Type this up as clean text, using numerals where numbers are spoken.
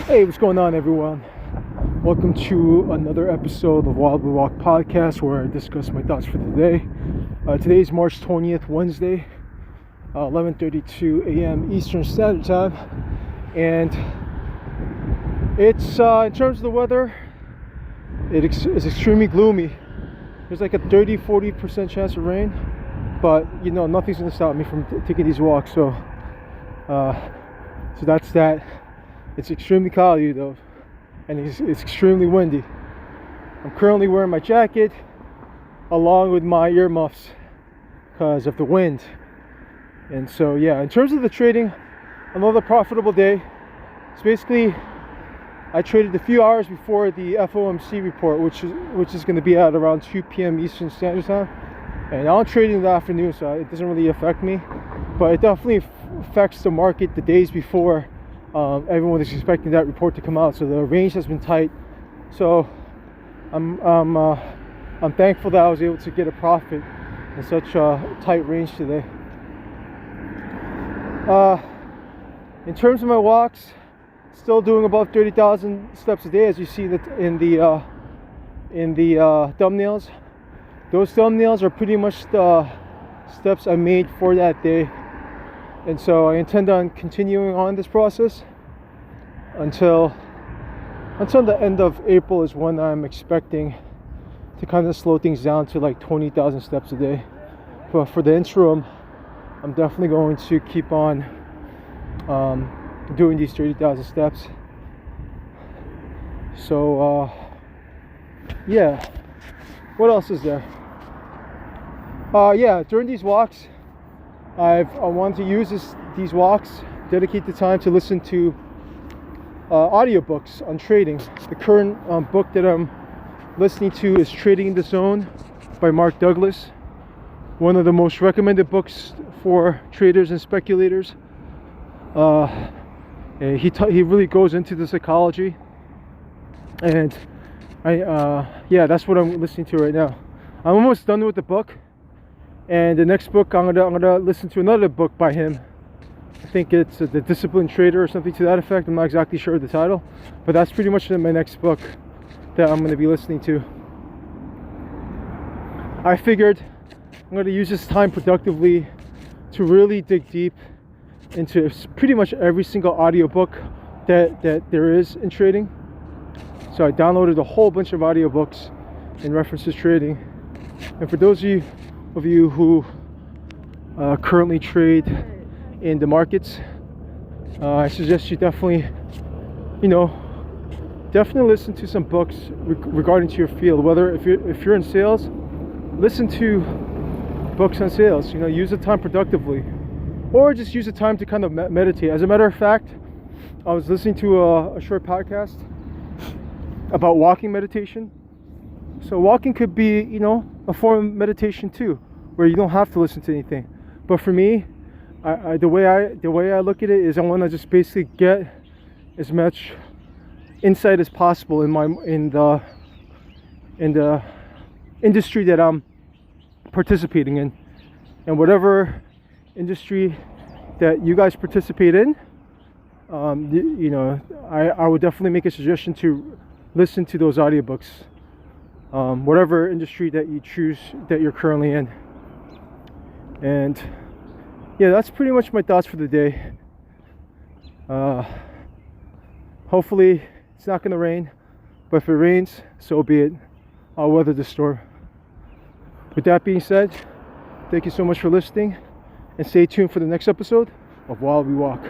Hey, what's going on, everyone? Welcome to another episode of Wild We Walk podcast, where I discuss my thoughts for the day. Today is March 20th, Wednesday, 11:32 a.m. Eastern Standard Time, and it's in terms of the weather, it's extremely gloomy. There's like a 30-40% chance of rain, but nothing's gonna stop me from taking these walks. So that's that. It's extremely cloudy though, and it's extremely windy. I'm currently wearing my jacket along with my earmuffs because of the wind. And so yeah, in terms of the trading, another profitable day. It's basically, I traded a few hours before the FOMC report, which is going to be at around 2 p.m. Eastern Standard Time. And I don't trade in the afternoon, so it doesn't really affect me. But it definitely affects the market the days before. Everyone is expecting that report to come out, so the range has been tight. So I'm thankful that I was able to get a profit in such a tight range today. In terms of my walks, still doing about 30,000 steps a day, as you see that in the thumbnails. Those thumbnails are pretty much the steps I made for that day. And so I intend on continuing on this process until the end of April is when I'm expecting to kind of slow things down to like 20,000 steps a day. But for the interim, I'm definitely going to keep on doing these 30,000 steps. So yeah, what else is there? Yeah, during these walks, I want to use these walks, dedicate the time to listen to audiobooks on trading. The current book that I'm listening to is Trading in the Zone by Mark Douglas. One of the most recommended books for traders and speculators. And he really goes into the psychology, and that's what I'm listening to right now. I'm almost done with the book. And the next book, I'm gonna listen to another book by him. I think it's The Disciplined Trader or something to that effect. I'm not exactly sure of the title, but that's pretty much my next book that I'm gonna be listening to. I figured I'm gonna use this time productively to really dig deep into pretty much every single audiobook that there is in trading. So I downloaded a whole bunch of audiobooks in reference to trading. And for those of you who currently trade in the markets, I suggest you definitely listen to some books regarding to your field. Whether if you're in sales, listen to books on sales. Use the time productively, or just use the time to kind of meditate. As a matter of fact, I was listening to a short podcast about walking meditation. So walking could be, a form of meditation too, where you don't have to listen to anything. But for me, the way I look at it is I want to just basically get as much insight as possible in the industry that I'm participating in, and whatever industry that you guys participate in. I would definitely make a suggestion to listen to those audiobooks. Whatever industry that you choose that you're currently in. And yeah, that's pretty much my thoughts for the day. Hopefully it's not going to rain, but if it rains, so be it. I'll weather the storm. With that being said, thank you so much for listening, and stay tuned for the next episode of While We Walk.